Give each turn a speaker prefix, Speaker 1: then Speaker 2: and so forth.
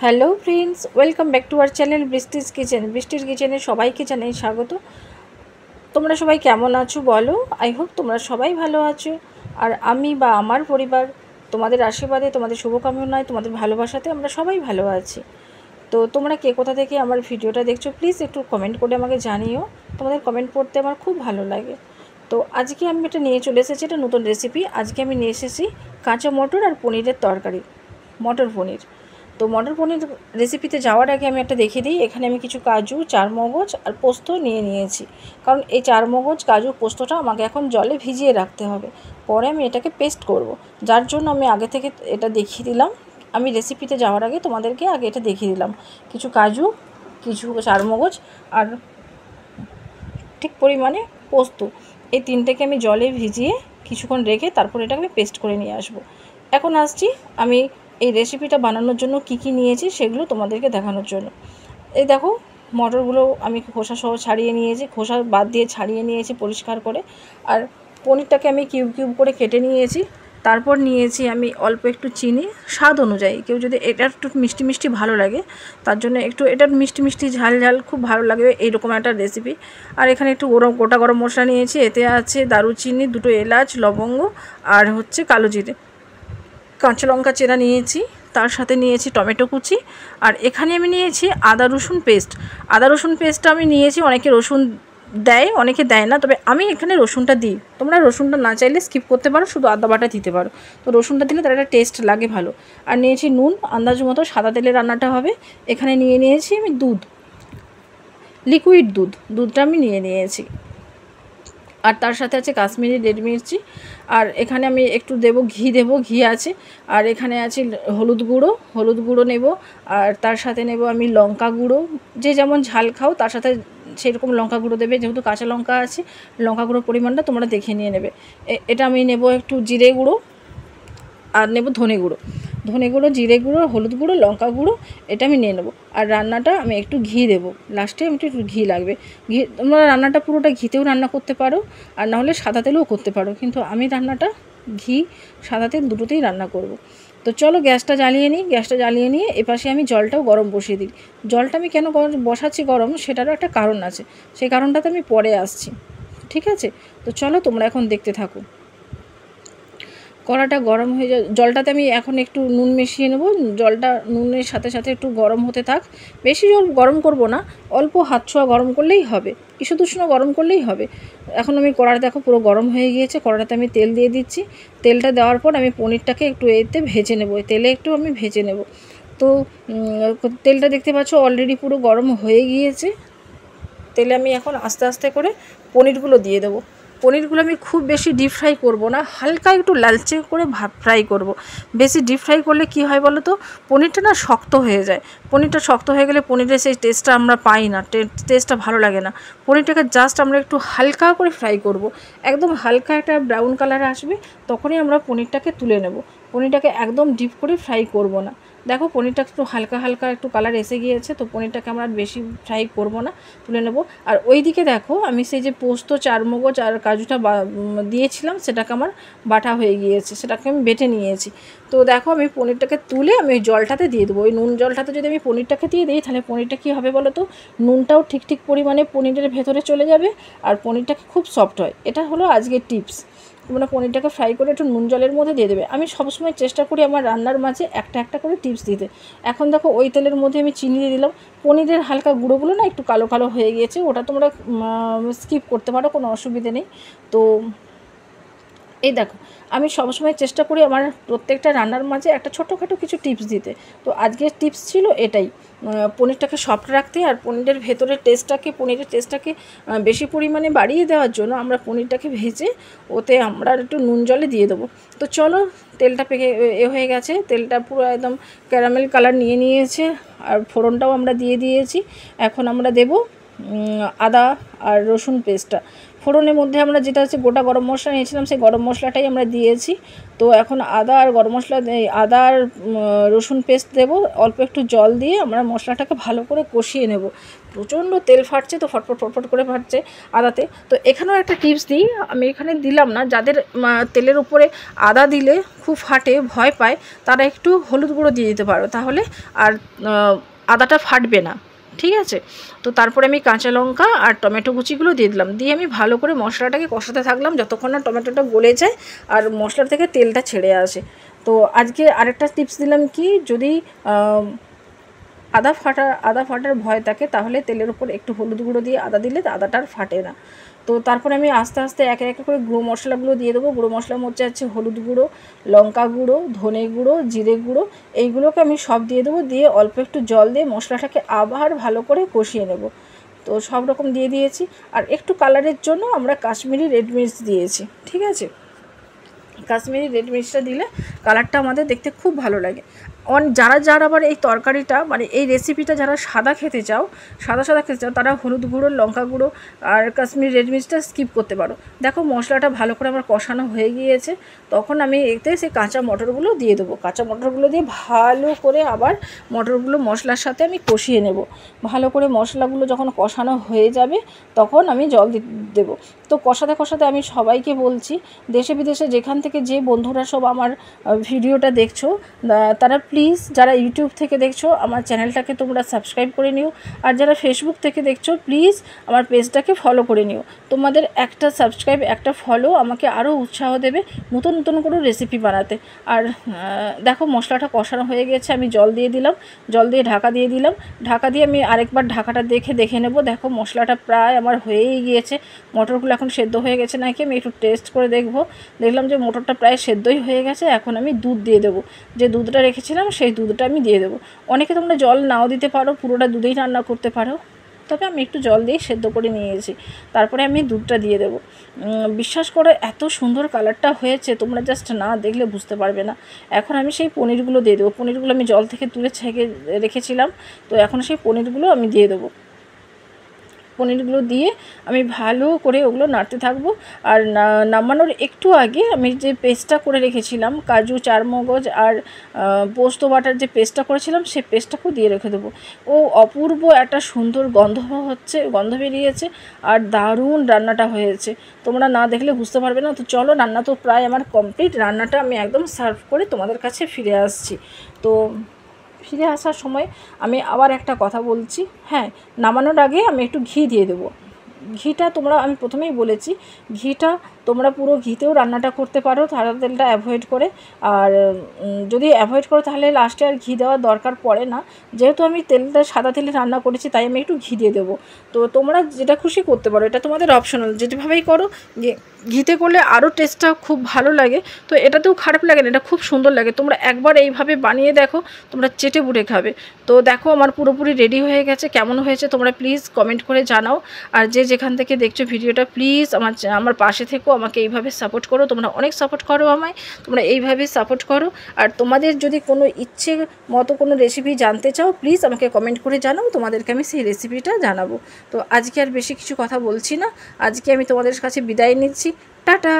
Speaker 1: Hello friends, welcome back to our channel বৃষ্টিস kitchen. বৃষ্টির কিচেনে সবাইকে জানাই স্বাগত। তোমরা সবাই কেমন আছো বলো? আই হোপ তোমরা সবাই ভালো আছো। আর আমি বা আমার পরিবার তোমাদের আশীর্বাদে, তোমাদের শুভকামনায়, তোমাদের ভালোবাসাতে আমরা সবাই ভালো আছি। তো তোমরা কে কোথা থেকে আমার ভিডিওটা দেখছো প্লিজ একটু কমেন্ট করে আমাকে জানিও। তোমাদের কমেন্ট পড়তে আমার খুব ভালো লাগে। তো আজকে আমি এটা নিয়ে চলে এসেছি, এটা নতুন রেসিপি। আজকে আমি নিয়ে এসেছি কাঁচা মটর আর পনিরের তরকারি, মটর পনির। তো মটর পনির রেসিপিতে যাওয়ার আগে আমি একটা দেখিয়ে দিই। এখানে আমি কিছু কাজু, চারমগজ আর পোস্ত নিয়েছি। কারণ এই চারমগজ, কাজু, পোস্তটা আমাকে এখন জলে ভিজিয়ে রাখতে হবে, পরে আমি এটাকে পেস্ট করব। যার জন্য আমি আগে থেকে এটা দেখিয়ে দিলাম। আমি রেসিপিতে যাওয়ার আগে তোমাদেরকে আগে এটা দেখিয়ে দিলাম। কিছু কাজু, কিছু চারমগজ আর ঠিক পরিমাণে পোস্ত, এই তিনটেকে আমি জলে ভিজিয়ে কিছুক্ষণ রেখে তারপর এটাকে আমি পেস্ট করে নিয়ে আসব। এখন আসছি আমি এই রেসিপিটা বানানোর জন্য কি কি নিয়েছি সেগুলো তোমাদেরকে দেখানোর জন্য। এই দেখো, মটরগুলো আমি খোসা সহ ছাড়িয়ে নিয়েছি, খোসা বাদ দিয়ে ছাড়িয়ে নিয়েছি পরিষ্কার করে। আর পনিরটাকে আমি কিউব কিউব করে কেটে নিয়েছি। তারপর নিয়েছি আমি অল্প একটু চিনি, স্বাদ অনুযায়ী। কেউ যদি এটা একটু মিষ্টি মিষ্টি ভালো লাগে তার জন্য একটু, এটা মিষ্টি মিষ্টি ঝাল ঝাল খুব ভালো লাগবে এইরকম একটা রেসিপি। আর এখানে একটু গোটা গরম মশলা নিয়েছি, এতে আছে দারুচিনি, দুটো এলাচ, লবঙ্গ আর হচ্ছে কালো জিরে। কাঁচা লঙ্কা চেরা নিয়েছি, তার সাথে নিয়েছি টমেটো কুচি। আর এখানে আমি নিয়েছি আদা রসুন পেস্ট। আদা রসুন পেস্টটা আমি নিয়েছি, অনেকে রসুন দেয় অনেকে দেয় না, তবে আমি এখানে রসুনটা দিই। তোমরা রসুনটা না চাইলে স্কিপ করতে পারো, শুধু আদা বাটা দিতে পারো। তো রসুনটা দিলে তার একটা টেস্ট লাগে ভালো। আর নিয়েছি নুন আন্দাজ মতো, সাদা তেলে রান্নাটা হবে। এখানে নিয়েছি আমি দুধ, লিকুইড দুধটা আমি নিয়েছি। আর তার সাথে আছে কাশ্মীরি রেড মির্চি। আর এখানে আমি একটু ঘি আছে। আর এখানে আছে হলুদ গুঁড়ো নেব। আর তার সাথে নেব আমি লঙ্কা গুঁড়ো, যে যেমন ঝাল খাও তার সাথে সেরকম লঙ্কা গুঁড়ো দেবে। যেহেতু কাঁচা লঙ্কা আছে, লঙ্কা গুঁড়োর পরিমাণটা তোমরা দেখে নিয়ে নেবে। এটা আমি নেব একটু জিরে গুঁড়ো, আর নেব ধনে গুঁড়ো, জিরে গুঁড়ো, হলুদ গুঁড়ো, লঙ্কা গুঁড়ো, এটা আমি নিয়ে নেবো। আর রান্নাটা আমি একটু ঘি দেবো লাস্টে, আমি একটু ঘি লাগবে। ঘি তোমরা রান্নাটা পুরোটা ঘিতেও রান্না করতে পারো, আর নাহলে সাদা তেলেও করতে পারো, কিন্তু আমি রান্নাটা ঘি সাদা তেল দুটোতেই রান্না করব। তো চলো গ্যাসটা জ্বালিয়ে নিয়ে এপাশে আমি জলটাও গরম বসিয়ে দিই। জলটা আমি কেন বসাচ্ছি গরম, সেটারও একটা কারণ আছে, সেই কারণটাতে আমি পরে আসছি, ঠিক আছে? তো চলো তোমরা এখন দেখতে থাকো। কড়াটা গরম হয়ে যায়, জলটাতে আমি এখন একটু নুন মিশিয়ে নেব। জলটা নুনের সাথে সাথে একটু গরম হতে থাক। বেশি জল গরম করব না, অল্প হাত ছোঁয়া গরম করলেই হবে, ঈষৎ উষ্ণ গরম করলেই হবে। এখন আমি কড়াটা দেখো পুরো গরম হয়ে গিয়েছে। কড়াটাতে আমি তেল দিয়ে দিচ্ছি। তেলটা দেওয়ার পর আমি পনিরটাকে একটু এতে ভেজে নেব, তেলে একটু আমি ভেজে নেব। তো তেলটা দেখতে পাচ্ছ অলরেডি পুরো গরম হয়ে গিয়েছে। তেলে আমি এখন আস্তে আস্তে করে পনিরগুলো দিয়ে দেবো। পনিরগুলো আমি খুব বেশি ডিপ ফ্রাই করব না, হালকা একটু লালচে করে ফ্রাই করব। বেশি ডিপ ফ্রাই করলে কি হয় বলো তো, পনিরটা না শক্ত হয়ে যায়। পনিরটা শক্ত হয়ে গেলে পনিরের সেই টেস্টটা আমরা পাই না, টেস্টটা ভালো লাগে না। পনিরটাকে জাস্ট আমরা একটু হালকা করে ফ্রাই করব, একদম হালকা একটা ব্রাউন কালার আসবে, তখনই আমরা পনিরটাকে তুলে নেব। পনিরটাকে একদম ডিপ করে ফ্রাই করব না। দেখো পনিরটা একটু হালকা হালকা একটু কালার এসে গিয়েছে, তো পনিরটাকে আমরা বেশি ফ্রাই করব না, তুলে নেব। আর ওই দিকে দেখো আমি সেই যে পোস্ত, চারমগজ আর কাজুটা দিয়েছিলাম, সেটাকে আমার বাটা হয়ে গিয়েছে, সেটাকে আমি বেটে নিয়েছি। তো দেখো আমি পনিরটাকে তুলে আমি ওই জলটাতে দিয়ে দেবো। ওই নুন জলটাতে যদি আমি পনিরটাকে দিয়ে দিই, তাহলে পনিরটা কী হবে বলো তো, নুনটাও ঠিক ঠিক পরিমাণে পনিরের ভেতরে চলে যাবে, আর পনিরটাকে খুব সফট হয়। এটা হলো আজকের টিপস। তোমরা পনিরটাকে ফ্রাই করে একটু নুন জলের মধ্যে দিয়ে দেবে। আমি সবসময় চেষ্টা করি আমার রান্নার মাঝে একটা একটা করে টিপস দিতে। এখন দেখো ওই তেলের মধ্যে আমি চিনি দিয়ে দিলাম। পনিরের হালকা গুঁড়োগুলো না একটু কালো কালো হয়ে গিয়েছে, ওটা তোমরা স্কিপ করতে পারো, কোনো অসুবিধে নেই। তো এই দেখো, আমি সবসময় চেষ্টা করি আমার প্রত্যেকটা রান্নার মাঝে একটা ছোটোখাটো কিছু টিপস দিতে। তো আজকের টিপস ছিল এটাই, পনিরটাকে সফট রাখতে আর পনিরের ভেতরের টেস্টটাকে বেশি পরিমাণে বাড়িয়ে দেওয়ার জন্য আমরা পনিরটাকে ভেজে ওতে আমরা একটু নুন জলে দিয়ে দেবো। তো চলো, তেলটা হয়ে গেছে, তেলটা পুরো একদম ক্যারামেল কালার নিয়েছে, আর ফোড়নটাও আমরা দিয়ে দিয়েছি। এখন আমরা দেব আদা আর রসুন পেস্টটা। ফোড়নের মধ্যে আমরা যেটা হচ্ছে গোটা গরম মশলা নিয়েছিলাম সেই গরম মশলাটাই আমরা দিয়েছি। তো এখন আদা আর গরম মশলা, আদা আর রসুন পেস্ট দেবো, অল্প একটু জল দিয়ে আমরা মশলাটাকে ভালো করে কষিয়ে নেব। প্রচণ্ড তেল ফাটছে, তো ফটফট ফটফট করে ফাটছে আদাতে। তো এখানেও একটা টিপস দিই, আমি এখানে দিলাম না, যাদের তেলের উপরে আদা দিলে খুব ফাটে, ভয় পায়, তারা একটু হলুদ গুঁড়ো দিয়ে দিতে পারো, তাহলে আর আদাটা ফাটবে না, ঠিক আছে। তো তারপরে আমি কাঁচা লঙ্কা আর টমেটো কুচিগুলো দিয়ে দিলাম, দিয়ে আমি ভালো করে মশলাটাকে কষাতে থাকলাম যতক্ষণ না টমেটোটা গলে যায় আর মশলা থেকে তেলটা ছেড়ে আসে। তো আজকে আরেকটা টিপস দিলাম কি, যদি আদা ফাটার ভয় থাকে তাহলে তেলের উপর একটু হলুদ গুঁড়ো দিয়ে আদা দিলে আদাটা আর ফাটে না। তো তারপরে আমি আস্তে আস্তে একে একে করে গুঁড়ো মশলাগুলো দিয়ে দেবো। গুঁড়ো মশলার মধ্যে আছে হলুদ গুঁড়ো, লঙ্কা গুঁড়ো, ধনে গুঁড়ো, জিরে গুঁড়ো, এইগুলোকে আমি সব দিয়ে দেবো। দিয়ে অল্প একটু জল দিয়ে মশলাটাকে আবার ভালো করে কষিয়ে নেব। তো সব রকম দিয়ে দিয়েছি। আর একটু কালারের জন্য আমরা কাশ্মীরি রেড মির্চ দিয়েছি, ঠিক আছে। কাশ্মীরি রেড মির্চটা দিলে কালারটা আমাদের দেখতে খুব ভালো লাগে। যারা আবার এই তরকারিটা মানে এই রেসিপিটা যারা সাদা খেতে চাও, সাদা খেতে চাও, তারা হলুদ গুঁড়ো, লঙ্কা গুঁড়ো আর কাশ্মীরি রেড মির্চটা স্কিপ করতে পারো। দেখো মশলাটা ভালো করে আমার কষানো হয়ে গিয়েছে, তখন আমি এতে সেই কাঁচা মটরগুলো দিয়ে দেবো। কাঁচা মটরগুলো দিয়ে ভালো করে আবার মটরগুলো মশলার সাথে আমি কষিয়ে নেব। ভালো করে মশলাগুলো যখন কষানো হয়ে যাবে তখন আমি জল দেবো। তো কষাতে কষাতে আমি সবাইকে বলছি, দেশে বিদেশে যেখান থেকে যে বন্ধুরা সব আমার ভিডিওটা দেখছো, তারা প্লিজ, যারা ইউটিউব থেকে দেখছো আমার চ্যানেলটাকে তোমরা সাবস্ক্রাইব করে নিও, আর যারা ফেসবুক থেকে দেখছো প্লিজ আমার পেজটাকে ফলো করে নিও। তোমাদের একটা সাবস্ক্রাইব, একটা ফলো আমাকে আরও উৎসাহ দেবে নতুন নতুন করে রেসিপি বানাতে। আর দেখো মশলাটা কষানো হয়ে গেছে, আমি জল দিয়ে দিলাম, জল দিয়ে ঢাকা দিয়ে দিলাম। ঢাকা দিয়ে আমি আরেকবার ঢাকাটা দেখে নেব। দেখো মশলাটা প্রায় আমার হয়েই গিয়েছে। মটরগুলো এখন সেদ্ধ হয়ে গেছে নাকি আমি একটু টেস্ট করে দেখলাম যে মটরটা প্রায় সেদ্ধই হয়ে গেছে। এখন আমি দুধ দিয়ে দেবো, যে দুধটা রেখেছিলাম সেই দুধটা আমি দিয়ে দেবো। অনেকে তোমরা জল নাও দিতে পারো, পুরোটা দুধেই রান্না করতে পারো, তবে আমি একটু জল দিয়ে সেদ্ধ করে নিয়েছি। তারপরে আমি দুধটা দিয়ে দেবো। বিশ্বাস করে এত সুন্দর কালারটা হয়েছে, তোমরা জাস্ট না দেখলে বুঝতে পারবে না। এখন আমি সেই পনিরগুলো দিয়ে দেবো। পনিরগুলো আমি জল থেকে তুলে ছেঁকে রেখেছিলাম, তো এখন সেই পনিরগুলো আমি দিয়ে দেবো। পনিরগুলো দিয়ে আমি ভালো করে ওগুলো নাড়তে থাকবো। আর নামানোর একটু আগে আমি যে পেস্টটা করে রেখেছিলাম, কাজু, চারমগজ আর পোস্ত বাটার যে পেস্টটা করেছিলাম, সেই পেস্টটাকেও দিয়ে রেখে দেবো। ও অপূর্ব একটা সুন্দর গন্ধ বেরিয়েছে আর দারুণ রান্নাটা হয়েছে। তোমরা না দেখলে বুঝতে পারবে না। তো চলো, রান্না তো প্রায় আমার কমপ্লিট। রান্নাটা আমি একদম সার্ভ করে তোমাদের কাছে ফিরে আসছি। তো ফিরে আসার সময় আমি আবার একটা কথা বলছি, হ্যাঁ, নামানোর আগে আমি একটু ঘি দিয়ে দেবো। ঘিটা আমি প্রথমেই বলেছি, ঘিটা তোমরা পুরো ঘিতেও রান্নাটা করতে পারো, সাদা তেলটা অ্যাভয়েড করে। আর যদি অ্যাভয়েড করো তাহলে লাস্টে আর ঘি দেওয়ার দরকার পড়ে না। যেহেতু আমি তেলটা সাদা তেলে রান্না করেছি তাই আমি একটু ঘি দিয়ে দেবো। তো তোমরা যেটা খুশি করতে পারো, এটা তোমাদের অপশনাল, যেভাবেই করো। যে ঘিতে করলে আরও টেস্টটা খুব ভালো লাগে। তো এটাতেও খারাপ লাগে না, এটা খুব সুন্দর লাগে। তোমরা একবার এইভাবে বানিয়ে দেখো, তোমরা চেটে পুটে খাবে। তো দেখো আমার পুরোপুরি রেডি হয়ে গেছে। কেমন হয়েছে তোমরা প্লিজ কমেন্ট করে জানাও। আর যে যেখান থেকে দেখছো ভিডিওটা, প্লিজ আমার পাশে থেকো, আমাকে এইভাবে সাপোর্ট করো। তোমরা অনেক সাপোর্ট করো আমায়, তোমরা এইভাবে সাপোর্ট করো। আর তোমাদের যদি কোনো ইচ্ছে মতো কোনো রেসিপি জানতে চাও, প্লিজ আমাকে কমেন্ট করে জানাও, তোমাদেরকে আমি সেই রেসিপিটা জানাবো। তো আজকে আর বেশি কিছু কথা বলছি না, আজকে আমি তোমাদের কাছে বিদায় নিচ্ছি। টাটা।